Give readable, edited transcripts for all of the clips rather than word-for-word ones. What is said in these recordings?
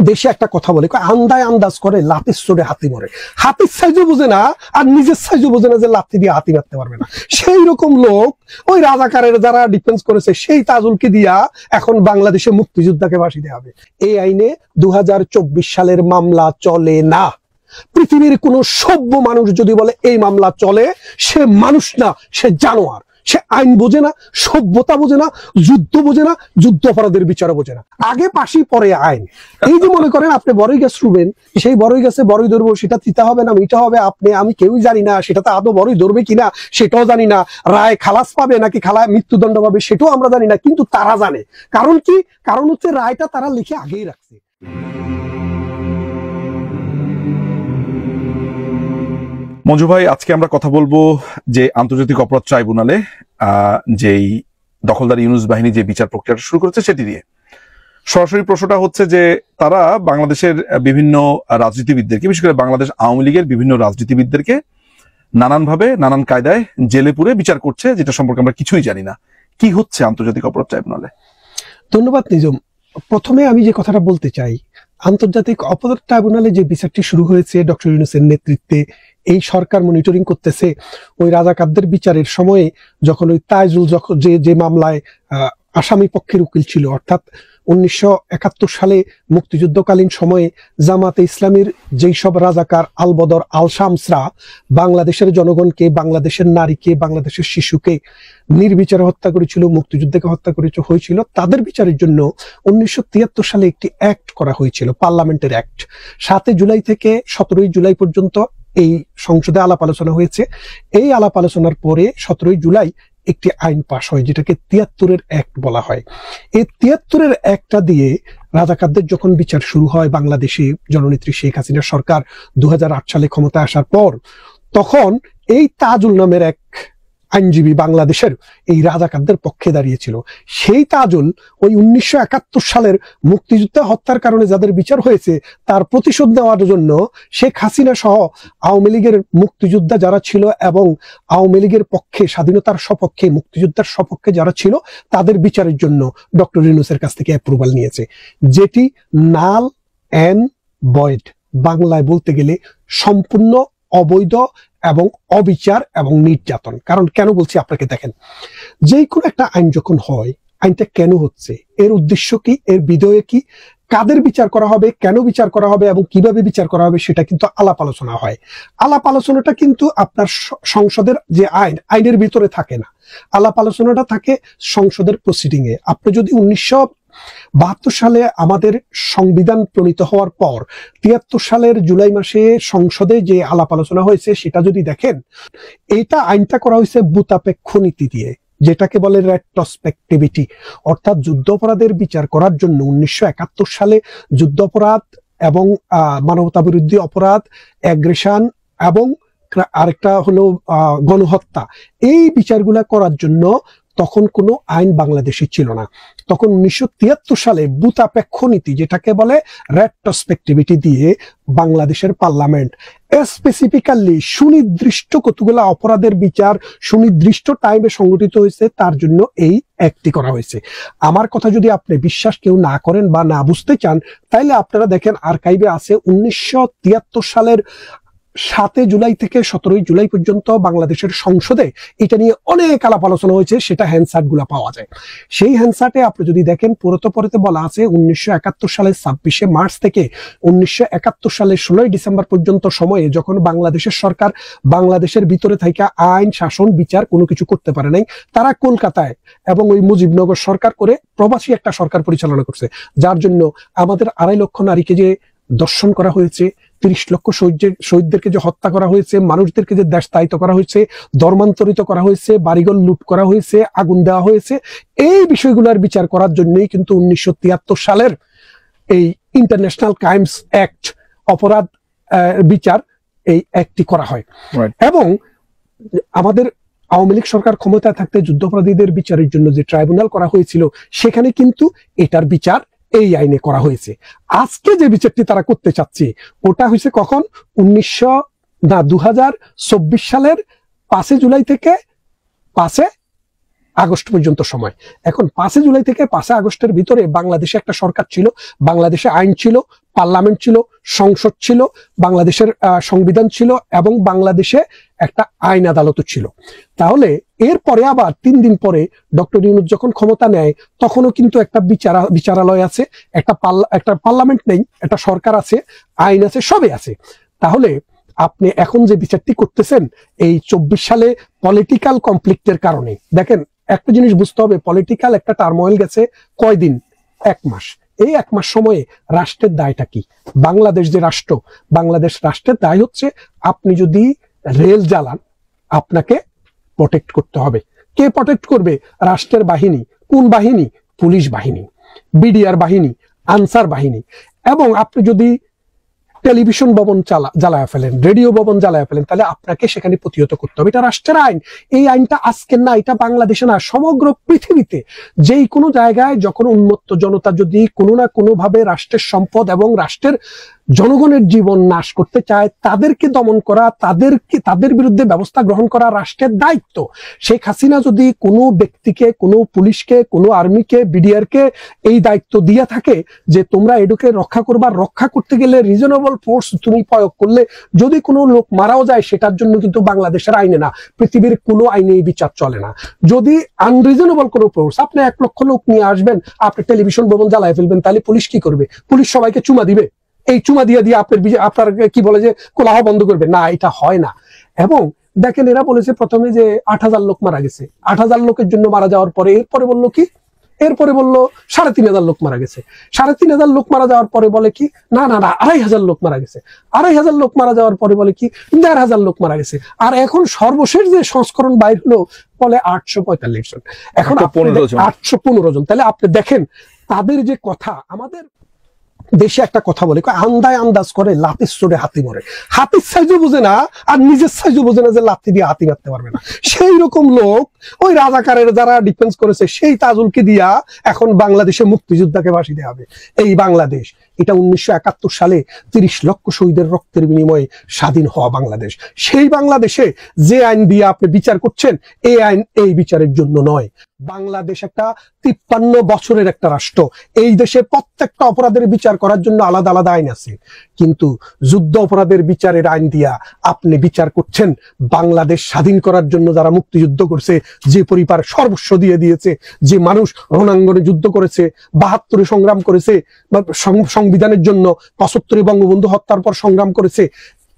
দেশে একটা কথা বলে, আন্দায় আন্দাজ করে লাতির চোরে হাতি মরে। হাতির সাইজও বোঝে না আর নিজের সাইজও বোঝে না যে লাথি দিয়ে হাতি মারতে পারবে না। সেই রকম লোক ওই রাজাকারের যারা ডিফেন্স করেছে সেই তাজুলকে দিয়া এখন বাংলাদেশে মুক্তিযোদ্ধাকে ফাঁসি দেওয়া হবে। এই আইনে 2024 সালের মামলা চলে না। পৃথিবীর কোন সভ্য মানুষ যদি বলে এই মামলা চলে, সে মানুষ না, সে জানোয়ার। সে আইন বোঝে না, সভ্যতা বোঝে না, যুদ্ধ বোঝে না, যুদ্ধ অপরাধের বিচার বোঝে না। আগে পাশি পরে আইন। এই যে মনে করেন আপনি বড়ই গাছ রুবেন, সেই বড়ই গাছে বড়ই ধরবো, সেটা তিতা হবে না মিঠা হবে আপনি আমি কেউই জানি না, সেটাতে আদৌ বড়ই ধরবে কিনা সেটাও জানি না, রায় খালাস পাবে নাকি মৃত্যুদণ্ড পাবে সেটাও আমরা জানি না, কিন্তু তারা জানে। কারণ কি? কারণ হচ্ছে রায়টা তারা লিখে আগেই রাখছে। মঞ্জু ভাই, আজকে আমরা কথা বলবো যে আন্তর্জাতিক অপরাধ ট্রাইব্যুনালে যেই দখলদার ইউনূস বাহিনী যে বিচার প্রক্রিয়াটা শুরু করেছে সেটি নিয়ে সরাসরি প্রশ্নটা হচ্ছে যে তারা বাংলাদেশের বিভিন্ন রাজনীতিবিদদেরকে, বিশেষ করে বাংলাদেশ আওয়ামী লীগের বিভিন্ন রাজনীতিবিদদেরকে নানানভাবে নানান কায়দায় জেলে পুরে বিচার করছে, যেটা সম্পর্কে আমরা কিছুই জানি না। কি হচ্ছে আন্তর্জাতিক অপরাধ ট্রাইব্যুনালে? ধন্যবাদ নিজম। প্রথমে আমি যে কথাটা বলতে চাই, আন্তর্জাতিক অপরাধ ট্রাইব্যুনালে যে বিচারটি শুরু হয়েছে ডক্টর ইউনূসের নেতৃত্বে, এই সরকার মনিটরিং করতেছে। ওই রাজাকারদের বিচারের সময়ে যখন ওই তাইজুল যে মামলায় আসামি পক্ষের উকিল ছিল, অর্থাৎ 1971 সালে মুক্তিযুদ্ধকালীন সময়ে জামাতে ইসলামীর যেই সব রাজাকার আল বদর আল শামসরা বাংলাদেশের জনগণকে, বাংলাদেশের নারীকে, বাংলাদেশের শিশুকে নির্বিচারে হত্যা করেছিল, মুক্তিযুদ্ধকে হত্যা হয়েছিল, তাদের বিচারের জন্য 1973 সালে একটি অ্যাক্ট করা হয়েছিল, পার্লামেন্টের অ্যাক্ট। 7 জুলাই থেকে 17 জুলাই পর্যন্ত এই সংসদে আলাপ আলোচনা হয়েছে। এই আলাপ আলোচনার পরে 17 জুলাই একটি আইন পাশ হয়, যেটাকে 73-এর অ্যাক্ট বলা হয়। এই 73-এর অ্যাক্টটা দিয়ে রাজাকারদের যখন বিচার শুরু হয় বাংলাদেশে জননেত্রী শেখ হাসিনার সরকার 2008 সালে ক্ষমতায় আসার পর, তখন এই তাজুল নামের এক আইনজীবী বাংলাদেশের এই রাজাকারদের পক্ষে দাঁড়িয়েছিল। সেই তাজুল ওই 1971 সালের মুক্তিযুদ্ধ হত্যার কারণে যাদের বিচার হয়েছে তার প্রতিশোধ নেওয়ার জন্য শেখ হাসিনা সহ আওয়ামী লীগের মুক্তিযোদ্ধা যারা ছিল এবং আওয়ামী লীগের পক্ষে, স্বাধীনতার সপক্ষে, মুক্তিযোদ্ধার সপক্ষে যারা ছিল তাদের বিচারের জন্য ডক্টর ইউনূসের কাছ থেকে অ্যাপ্রুভাল নিয়েছে, যেটি নাল অ্যান্ড ভয়েড। বাংলায় বলতে গেলে সম্পূর্ণ অবৈধ এবং অবিচার এবং নির্যাতন। কারণ কেন বলছি আপনাকে, দেখেন, যে কোনো একটা আইন যখন হয়, আইনটা কেন হচ্ছে, এর উদ্দেশ্য কি, এর বিধেয় কি, কাদের বিচার করা হবে, কেন বিচার করা হবে এবং কিভাবে বিচার করা হবে, সেটা কিন্তু আলাপ আলোচনা হয়। আলাপ আলোচনাটা কিন্তু আপনার সংসদের যে আইনের ভিতরে থাকে না, আলাপ আলোচনাটা থাকে সংসদের প্রসিডিং এ। আপনি যদি 1972 সালে আমাদের সংবিধান প্রণীত হওয়ার পর 73 সালের জুলাই মাসে সংসদে যে আলাপ আলোচনা হয়েছে সেটা যদি দেখেন, এইটা আইনটা করা হয়েছে ভূতাপেক্ষ নীতি দিয়ে, যেটাকে বলে রেট্রোস্পেক্টিভিটি। অর্থাৎ যুদ্ধাপরাধের বিচার করার জন্য 1971 সালে যুদ্ধাপরাধ এবং মানবতা বিরোধী অপরাধ, অ্যাগ্রেশন এবং আরেকটা হলো গণহত্যা, এই বিচারগুলা করার জন্য তখন কোনো আইন বাংলাদেশে ছিল না। তখন 1973 সালে ভূতাপেক্ষ নীতি, যেটাকে বলে রেট্রোস্পেক্টিভিটি দিয়ে বাংলাদেশের পার্লামেন্ট স্পেসিফিক্যালি সুনির্দিষ্ট কতগুলো অপরাধের বিচার সুনির্দিষ্ট টাইমে সংগঠিত হয়েছে, তার জন্য এই অ্যাক্টটি করা হয়েছে। আমার কথা যদি আপনি বিশ্বাস কেউ না করেন বা না বুঝতে চান, তাইলে আপনারা দেখেন আর্কাইভে আছে 1973 সালের 7 জুলাই থেকে 17 জুলাই পর্যন্ত বাংলাদেশের সংসদে এটা নিয়ে অনেক আলাপ আলোচনা হয়েছে, সেটা হ্যান্ডসার্ট গুলা পাওয়া যায়। সেই হ্যান্ডসার্টে আপনি যদি দেখেন, পরতে বলা আছে 1971 সালের 26 মার্চ থেকে 1971 সালের 16 ডিসেম্বর পর্যন্ত সময়ে যখন বাংলাদেশের সরকার বাংলাদেশের ভিতরে থেকে আইন, শাসন, বিচার কোনো কিছু করতে পারে নাই, তারা কলকাতায় এবং ওই মুজিবনগর সরকার করে প্রবাসী একটা সরকার পরিচালনা করছে, যার জন্য আমাদের 2.5 লক্ষ নারীকে যে দর্শন করা হয়েছে, 30 লক্ষ শহীদদেরকে যে হত্যা করা হয়েছে, মানুষদেরকে যে দেশত্যাগিত করা হয়েছে, ধর্মান্তরিত করা হয়েছে, বাড়িঘর লুট করা হয়েছে, আগুন দেওয়া হয়েছে, এই বিষয়গুলোর বিচার করার জন্যই কিন্তু 1973 সালের এই ইন্টারন্যাশনাল ক্রাইমস অ্যাক্ট, অপরাধ বিচার, এই অ্যাক্টটি করা হয়। এবং আমাদের আওয়ামী লীগ সরকার ক্ষমতায় থাকতে যুদ্ধাপরাধীদের বিচারের জন্য যে ট্রাইব্যুনাল করা হয়েছিল, সেখানে কিন্তু এটার বিচার এই আইনে করা হয়েছে। আজকে যে বিচারটি তারা করতে চাচ্ছে ওটা হয়েছে কখন, 2024 সালের 5 জুলাই থেকে 5 আগস্ট পর্যন্ত সময়। এখন 5 জুলাই থেকে 5 আগস্টের ভিতরে বাংলাদেশে একটা সরকার ছিল, বাংলাদেশে আইন ছিল, পার্লামেন্ট ছিল, সংসদ ছিল, বাংলাদেশের সংবিধান ছিল এবং বাংলাদেশে একটা আইন আদালতও ছিল। তাহলে এরপরে আবার 3 দিন পরে ডক্টর ইউনূস যখন ক্ষমতা নেয় তখনও কিন্তু একটা বিচারালয় আছে, একটা পার্লামেন্ট নেই, একটা সরকার আছে, আইন আছে, সবই আছে। তাহলে আপনি এখন যে বিচারটি করতেছেন এই 24 সালে পলিটিক্যাল কনফ্লিক্টের কারণে, দেখেন একটা জিনিস বুঝতে হবে, পলিটিক্যাল একটা টার্মোয়েল গেছে কয়দিন, 1 মাস। এই 1 মাস সময়ে রাষ্ট্রের দায়টা কি? বাংলাদেশ যে রাষ্ট্র, বাংলাদেশ রাষ্ট্রের দায় হচ্ছে আপনি যদি রেল জ্বালান আপনাকে প্রোটেক্ট করতে হবে। কে প্রোটেক্ট করবে? রাষ্ট্রের বাহিনী। কোন বাহিনী? পুলিশ বাহিনী, বিডিআর বাহিনী, আনসার বাহিনী। এবং আপনি যদি টেলিভিশন ভবন জ্বালায় ফেলেন, রেডিও ভবন জ্বালায় ফেলেন, তাহলে আপনাকে সেখানে প্রতিহত করতে হবে। এটা রাষ্ট্রের আইন। এই আইনটা আজকের না, এটা বাংলাদেশে না, সমগ্র পৃথিবীতে যেই কোনো জায়গায় যখন উন্মত্ত জনতা যদি কোনো না কোনো ভাবে রাষ্ট্রের সম্পদ এবং রাষ্ট্রের জনগণের জীবন নাশ করতে চায়, তাদেরকে দমন করা, তাদের বিরুদ্ধে ব্যবস্থা গ্রহণ করা রাষ্ট্রের দায়িত্ব। শেখ হাসিনা যদি কোনো ব্যক্তিকে, কোনো পুলিশকে, কোনো আর্মিকে, বিডিআরকে এই দায়িত্ব দিয়ে থাকে যে তোমরা এটাকে রক্ষা করবা, রক্ষা করতে গেলে রিজনেবল ফোর্স তুমি প্রয়োগ করলে যদি কোনো লোক মারাও যায়, সেটার জন্য কিন্তু বাংলাদেশের আইনে না, পৃথিবীর কোনো আইনে এই বিচার চলে না। যদি আনরিজনেবল কোনো ফোর্স, আপনি 1 লক্ষ লোক নিয়ে আসবেন, আপনি টেলিভিশন ভবন জ্বালায় ফেলবেন, তাহলে পুলিশ কি করবে? পুলিশ সবাইকে চুমা দিবে। এই চুমা দিয়ে আপনার কি বলে যে কোলাহল বন্ধ করবে না, এটা হয় না। এবং দেখেন এরা বলেছে প্রথমে যে 8000 লোক মারা গেছে, 8000 লোকের জন্য মারা যাওয়ার পরে এরপরে বললো কি, এরপরে বললো 3500 লোক মারা গেছে। 3500 লোক মারা যাওয়ার পরে বলে কি, না না না 2500 লোক মারা গেছে। 2500 লোক মারা যাওয়ার পরে বলে কি, 1500 লোক মারা গেছে। আর এখন সর্বশেষ যে সংস্করণ বাইর হলো বলে 845 জন। এখন 815 জন। তাহলে আপনি দেখেন তাদের যে কথা, আমাদের দেশে একটা কথা বলে, আন্দায় আন্দাজ করে লাতির চড়ে হাতি মরে। হাতির সাইজও বোঝে না আর নিজের সাইজও বোঝে না যে লাথি দিয়ে হাতি মারতে পারবে না। সেই রকম লোক ওই রাজাকারের যারা ডিফেন্স করেছে সেই তাজুলকে দিয়া এখন বাংলাদেশে মুক্তিযোদ্ধাকে ফাঁসি দেওয়া হবে। এই বাংলাদেশ, এটা 1971 সালে 30 লক্ষ শহীদের রক্তের বিনিময়ে স্বাধীন হওয়া বাংলাদেশ। সেই বাংলাদেশে যে আইন দিয়ে আপনি বিচার করছেন, এই আইন এই বিচারের জন্য নয়। বাংলাদেশ একটা 53 বছরের একটা রাষ্ট্র। এই দেশে প্রত্যেকটা অপরাধের বিচার করার জন্য আলাদা আলাদা আইন আছে, কিন্তু যুদ্ধ অপরাধের বিচারের আইন দিয়া আপনি বিচার করছেন বাংলাদেশ স্বাধীন করার জন্য যারা মুক্তিযুদ্ধ করছে, যে পরিবার সর্বস্ব দিয়ে দিয়েছে, যে মানুষ রণাঙ্গনে যুদ্ধ করেছে, 72-এ সংগ্রাম করেছে, সংবিধানের জন্য, 75-এ বঙ্গবন্ধু হত্যার পর সংগ্রাম করেছে,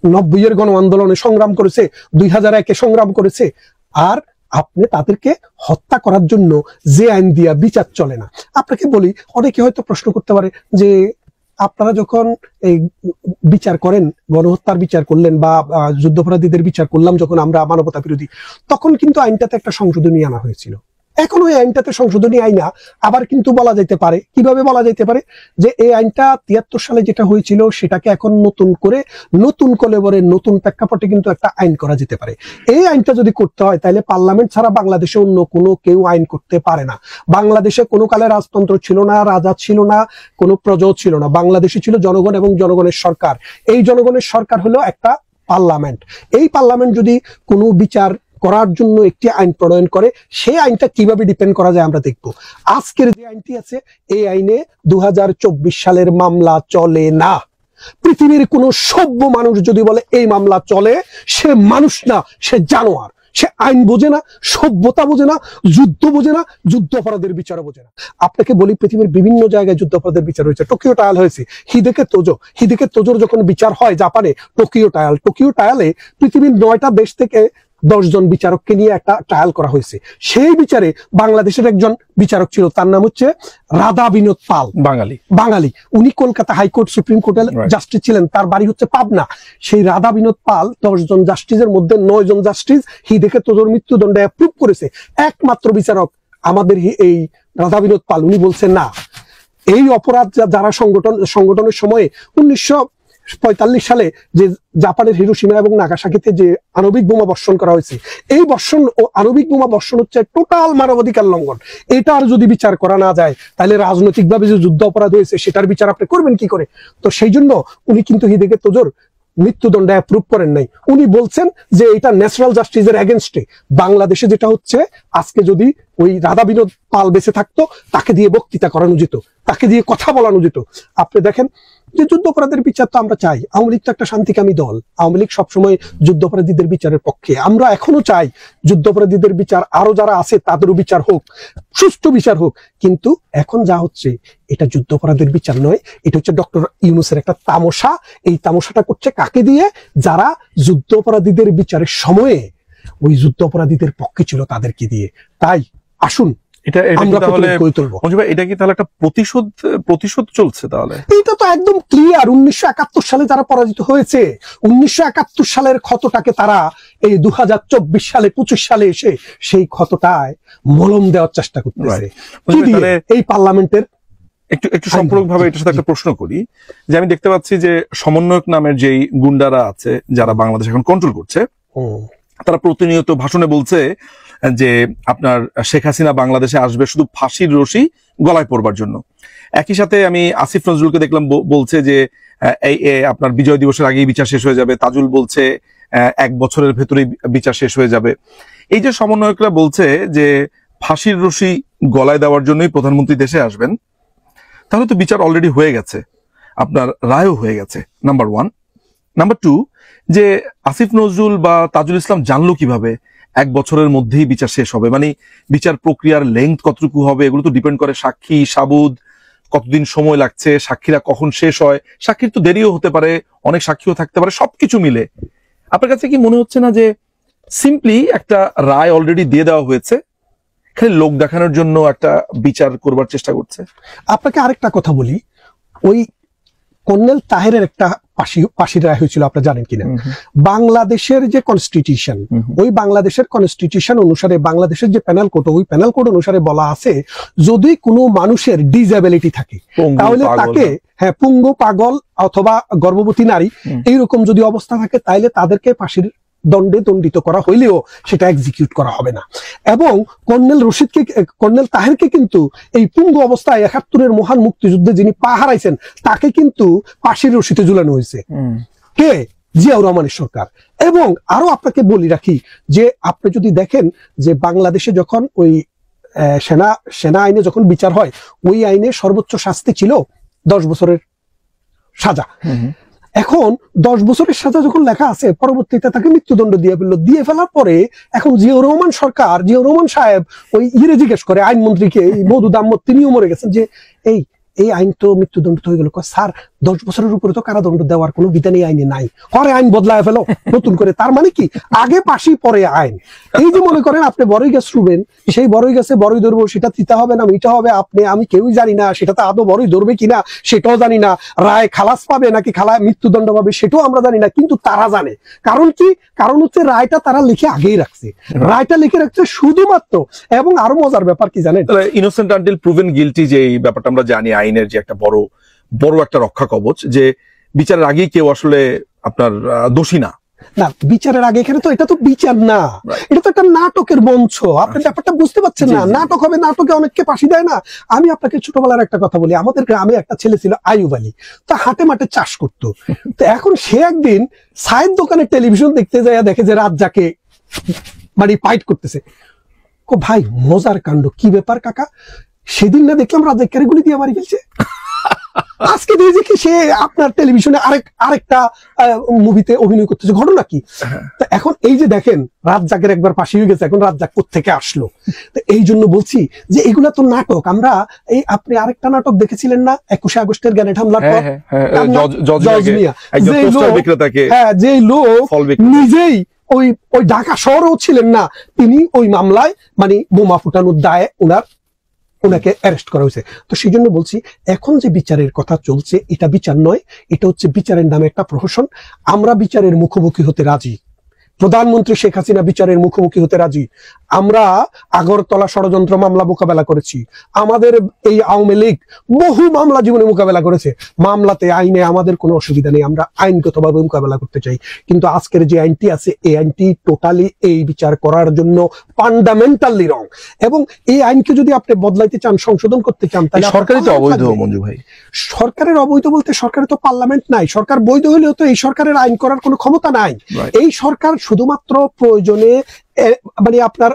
90-এর গণ আন্দোলনে সংগ্রাম করেছে, 2001-এ সংগ্রাম করেছে। আর আপনি তাদেরকে হত্যা করার জন্য যে আইন দিয়া বিচার চলে না। আপনাকে বলি, অনেকে হয়তো প্রশ্ন করতে পারে যে আপনারা যখন এই বিচার করেন, গণহত্যার বিচার করলেন বা যুদ্ধাপরাধীদের বিচার করলাম যখন আমরা মানবতা বিরোধী, তখন কিন্তু আইনটাতে একটা সংশোধনী আনা হয়েছিল। এখন ওই আইনটাতে সংশোধনী আইনা আবার কিন্তু বলা যেতে পারে, কিভাবে বলা যেতে পারে, যে এই আইনটা 73 সালে যেটা হয়েছিল সেটাকে এখন নতুন করে, নতুন কলেবরে, নতুন প্রেক্ষাপটে কিন্তু একটা আইন করা যেতে পারে। এই আইনটা যদি করতে হয় তাহলে পার্লামেন্ট ছাড়া বাংলাদেশে অন্য কোনো কেউ আইন করতে পারে না। বাংলাদেশে কোনো কালে রাজতন্ত্র ছিল না, রাজা ছিল না, কোনো প্রজাও ছিল না। বাংলাদেশে ছিল জনগণ এবং জনগণের সরকার। এই জনগণের সরকার হলো একটা পার্লামেন্ট। এই পার্লামেন্ট যদি কোনো বিচার করার জন্য একটি আইন প্রণয়ন করে, সেই আইনটা কিভাবে ডিপেন্ড করা যায় আমরা দেখব। আজকের যে আইনটি আছে, এই আইনে 2024 সালের মামলা চলে না। পৃথিবীর কোন সভ্য মানুষ যদি বলে এই মামলা চলে, সে মানুষ না, সে জানোয়ার। সে আইন বোঝে না, সভ্যতা বোঝে না, যুদ্ধ বোঝে না, যুদ্ধ অপরাধের বিচার বোঝে না। আপনাকে বলি, পৃথিবীর বিভিন্ন জায়গায় যুদ্ধ অপরাধের বিচার হয়েছে। টোকিও ট্রায়াল হয়েছে, হিদেকে তোজোর যখন বিচার হয় জাপানে, টোকিও ট্রায়ালে পৃথিবীর 9টা দেশ থেকে 10 জন বিচারককে নিয়ে একটা ট্রায়াল করা হয়েছে। সেই বিচারে বাংলাদেশের একজন বিচারক ছিল, তার নাম হচ্ছে রাধা বিনোদ পাল, বাঙালি। উনি কলকাতা হাইকোর্ট, সুপ্রিম কোর্টের জাস্টিস ছিলেন, তার বাড়ি হচ্ছে পাবনা। সেই রাধা বিনোদ পাল 10 জন জাস্টিসের মধ্যে 9 জন জাস্টিস হিদেকে তোজোর মৃত্যুদণ্ড অ্যাপ্রুভ করেছে। একমাত্র বিচারক আমাদের এই রাধা বিনোদ পাল, উনি বলছেন না, এই অপরাধ যারা সংগঠনের সময়ে 1945 সালে যে জাপানের হিরোশিমা এবং নাগাসাকিতে যে আণবিক বোমা বর্ষণ করা হয়েছে, এই বর্ষণ ও আণবিক বোমা বর্ষণ হচ্ছে টোটাল মানবাধিকার লঙ্ঘন। এটার যদি বিচার করা না যায়, তাহলে রাজনৈতিকভাবে যে যুদ্ধ অপরাধ হয়েছে সেটার বিচার আপনি করবেন কি করে? তো সেই জন্য উনি কিন্তু হিদেকে তোজোর মৃত্যুদণ্ড অ্যাপ্রুভ করেন নাই। উনি বলছেন যে এটা ন্যাচারাল জাস্টিসের এগেনস্টে। বাংলাদেশে যেটা হচ্ছে, আজকে যদি ওই রাধা বিনোদ পাল বেঁচে থাকতো, তাকে দিয়ে বক্তৃতা করানো যেত, তাকে দিয়ে কথা বলানো যেত। আপনি দেখেন যে যুদ্ধাপরাধের বিচার তো আমরা চাই। আওয়ামী লীগ তো একটা শান্তিকামী দল, আওয়ামী লীগ সবসময় যুদ্ধাপরাধীদের বিচারের পক্ষে। আমরা এখনো চাই যুদ্ধাপরাধীদের বিচার, আরো যারা আছে তাদেরও বিচার হোক, সুষ্ঠু বিচার হোক। কিন্তু এখন যা হচ্ছে এটা যুদ্ধাপরাধের বিচার নয়, এটা হচ্ছে ডক্টর ইউনূসের একটা তামাশা। এই তামাশাটা করছে কাকে দিয়ে? যারা যুদ্ধাপরাধীদের বিচারের সময়ে ওই যুদ্ধাপরাধীদের পক্ষে ছিল তাদেরকে দিয়ে। তাই আসুন এটা কি তাহলে একটা প্রতিশোধ চলছে? তাহলে এটা তো একদম ক্লিয়ার। 1971 সালে যারা পরাজিত হয়েছে, 1971 সালের ক্ষতটাকে তারা এই 2024 সালে 25 সালে এসে সেই ক্ষতটায় মলম দেওয়ার চেষ্টা করতেছে। এই পার্লামেন্টের একটু সম্পূর্ণভাবে এটার সাথে একটা প্রশ্ন করি, যে আমি দেখতে পাচ্ছি যে সমন্বয়ক নামের যেই গুন্ডারা আছে যারা বাংলাদেশ এখন কন্ট্রোল করছে, তারা প্রতিনিয়ত ভাষণে বলছে যে আপনার শেখ হাসিনা বাংলাদেশে আসবে শুধু ফাঁসির রশি গলায় পড়বার জন্য। একই সাথে আমি আসিফ নজরুলকে দেখলাম বলছে যে আপনার বিজয় দিবসের আগেই বিচার শেষ হয়ে যাবে। তাজুল বলছে 1 বছরের ভেতরেই বিচার শেষ হয়ে যাবে। এই যে সমন্বয়করা বলছে যে ফাঁসির রশি গলায় দেওয়ার জন্যই প্রধানমন্ত্রী দেশে আসবেন, তাহলে তো বিচার অলরেডি হয়ে গেছে, আপনার রায়ও হয়ে গেছে, নাম্বার 1। নাম্বার 2, যে আসিফ নজরুল বা তাজুল ইসলাম জানলো কিভাবে 1 বছরের মধ্যেই বিচার শেষ হবে? মানে বিচার প্রক্রিয়ার লেংথ কতটুকু হবে এগুলো তো ডিপেন্ড করে সাক্ষী সাবুদ কতদিন সময় লাগছে, সাক্ষীরা কখন শেষ হয়, সাক্ষীর তো দেরিও হতে পারে, অনেক সাক্ষীও থাকতে পারে। সবকিছু মিলে আপনার কাছে কি মনে হচ্ছে না যে সিম্পলি একটা রায় অলরেডি দিয়ে দেওয়া হয়েছে, খালি লোক দেখানোর জন্য একটা বিচার করবার চেষ্টা করছে? আপনাকে আরেকটা কথা বলি, ওই কর্নেল তাহেরের একটা ফাঁসির রায় হয়েছিল, আপনি জানেন কিনা? বাংলাদেশের যে কনস্টিটিউশন, ওই বাংলাদেশের কনস্টিটিউশন অনুসারে বাংলাদেশের যে প্যানেল কোড, ওই প্যানেল কোড অনুসারে বলা আছে যদি কোনো মানুষের ডিসএবিলিটি থাকে তাহলে তাকে, হ্যাঁ, পুঙ্গু, পাগল অথবা গর্ভবতী নারী এইরকম যদি অবস্থা থাকে তাহলে তাদেরকে ফাঁসির দণ্ডে দণ্ডিত করা হইলেও সেটা এক্সিকিউট করা হবে না। এবং কর্নেল তাহেরকে কিন্তু এই পুঙ্গু অবস্থায় 71-এর মহান মুক্তিযুদ্ধে যিনি পা হারাইছেন তাকে কিন্তু ফাঁসির রশিতে ঝুলানো হয়েছে। কে? জিয়াউর রহমানের সরকার। এবং আরো আপনাকে বলি রাখি যে আপনি যদি দেখেন যে বাংলাদেশে যখন ওই সেনা আইনে যখন বিচার হয়, ওই আইনে সর্বোচ্চ শাস্তি ছিল 10 বছরের সাজা। এখন 10 বছরের সাজা যখন লেখা আছে, পরবর্তীতে তাকে মৃত্যুদণ্ড দিয়ে ফেলার পরে এখন জিয়াউর রহমান সাহেব ওই জিজ্ঞেস করে আইনমন্ত্রীকে, মওদুদ আহমদ, তিনিও মরে গেছেন, যে এই আইন তো মৃত্যুদণ্ড হয়ে গেল। স্যার, 10 বছরের উপরে তো কারাদণ্ড দেওয়ার কোনো বিধান এই আইনে নাই, পরে আইন বদলায় ফেলো নতুন করে। তার মানে কি, আগে ফাঁসি পরে আইন। এই যে মনে করেন আপনি বড়ই গাছ রুবেন, সেই বড়ই গাছে বড়ই ধরবো, সেটা তিতা হবে না মিঠা হবে আপনি আমি কেউই জানি না, সেটাতে আদৌ বড়ই ধরবে কিনা সেটাও জানি না, রায় খালাস পাবে নাকি মৃত্যুদণ্ড পাবে সেটাও আমরা জানি না, কিন্তু তারা জানে। কারণ কি? কারণ হচ্ছে রায়টা তারা লিখে আগেই রাখছে, রায়টা লিখে রাখছে শুধুমাত্র। এবং আরো মজার ব্যাপার কি জানেন, ইনোসেন্ট আনটিল প্রুভেন গিলটি, যে এই ব্যাপারটা আমরা জানি আইনের যে একটা বড় একটা রক্ষা কবচ, যে বিচারের আগেই কেউ আসলে আপনার দোষী না। বিচারের আগে এখানে তো এটা তো বিচার না, এটা তো একটা নাটকের মঞ্চ। আপনি ব্যাপারটা বুঝতে পারছেন না, নাটক হবে, নাটকে অনেককে ফাঁসি দেয় না। আমি আপনাকে ছোটবেলার একটা কথা বলি, আমাদের গ্রামে একটা ছেলে ছিল আইয়ুব আলী, তা হাটে মাঠে চাষ করতো। তো এখন সে একদিন চায়ের দোকানে টেলিভিশন দেখতে যায়, দেখে যে রাজ্জাকে মানে ফাইট করতেছে। ভাই মজার কাণ্ড, কি ব্যাপার কাকা? সেদিন না দেখলাম রাজ্জাককে গুলি দিয়ে মারি ফেলছে, আজকে দেখি কি সে আপনার টেলিভিশনে আরেকটা মুভিতে অভিনয় করতেছে। ঘটনা কি? এখন এই যে দেখেন রাজ্জাকের একবার ফাঁসি হয়ে গেছে, এখন রাজ্জাক কোত্থেকে আসলো? তো এই জন্য বলছি যে এগুলা তো নাটক। আমরা আপনি আরেকটা নাটক দেখেছিলেন না 21শে আগস্টের গ্রেনেড হামলার পর, যে লোক নিজেই ওই ঢাকা শহরেও ছিলেন না, তিনি ওই মামলায় মানে বোমা ফুটানোর দায়ে ওনাকে অ্যারেস্ট করা হয়েছে। তো সেই জন্য বলছি এখন যে বিচারের কথা চলছে এটা বিচার নয়, এটা হচ্ছে বিচারের নামে একটা প্রহসন। আমরা বিচারের মুখোমুখি হতে রাজি, প্রধানমন্ত্রী শেখ হাসিনা বিচারের মুখোমুখি হতে রাজি। আমরা আগরতলা ষড়যন্ত্র মামলা মোকাবেলা করেছি, আমাদের এই আওয়ামী লীগ বহু মামলা জীবনে মোকাবেলা করেছে, মামলাতে আইনে আমাদের কোনো অসুবিধা নেই, আমরা আইনগতভাবে মোকাবেলা করতে চাই। কিন্তু আজকের যে আইনটি আছে এই আইনটি টোটালি এই বিচার করার জন্য ফান্ডামেন্টালি রং, এবং এই আইনকে যদি আপনি বদলাইতে চান, সংশোধন করতে চান, তাহলে সরকারই তো অবৈধ মঞ্জু ভাই। সরকারের অবৈধ বলতে সরকারের তো পার্লামেন্ট নাই, সরকার বৈধ হলেও তো এই সরকারের আইন করার কোনো ক্ষমতা নাই। এই সরকার শুধুমাত্র প্রয়োজনে মানে আপনার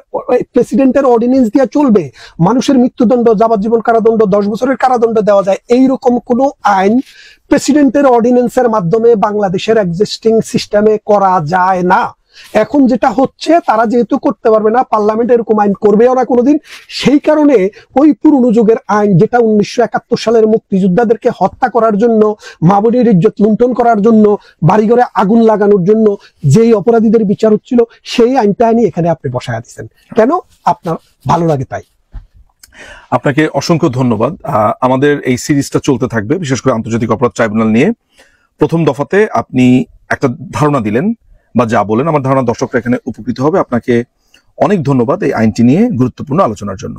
প্রেসিডেন্টের অর্ডিন্যান্স দিয়ে চলবে, মানুষের মৃত্যুদণ্ড, যাবজ্জীবন কারাদণ্ড, 10 বছরের কারাদণ্ড দেওয়া যায় এইরকম কোনো আইন প্রেসিডেন্টের অর্ডিন্যান্সের মাধ্যমে বাংলাদেশের এক্সিস্টিং সিস্টেমে করা যায় না। এখন যেটা হচ্ছে, তারা যেহেতু করতে পারবে না, পার্লামেন্ট এরকম আইন করবেও না কোনোদিন, সেই কারণে ওই পুরনো যুগের আইন যেটা 1971 সালের মুক্তিযোদ্ধাদেরকে হত্যা করার জন্য, মা বোনের ইজ্জত লুণ্ঠন করার জন্য, বাড়িঘরে আগুন লাগানোর জন্য যেই অপরাধীদের বিচার হচ্ছিল, সেই আইনটা আইনি এখানে আপনি বসায়া দিচ্ছেন কেন? আপনার ভালো লাগে তাই। আপনাকে অসংখ্য ধন্যবাদ। আমাদের এই সিরিজটা চলতে থাকবে, বিশেষ করে আন্তর্জাতিক অপরাধ ট্রাইব্যুনাল নিয়ে। প্রথম দফাতে আপনি একটা ধারণা দিলেন বা যা বলেন, আমার ধারণা দর্শকরা এখানে উপকৃত হবে। আপনাকে অনেক ধন্যবাদ এই আইনটি নিয়ে গুরুত্বপূর্ণ আলোচনার জন্য।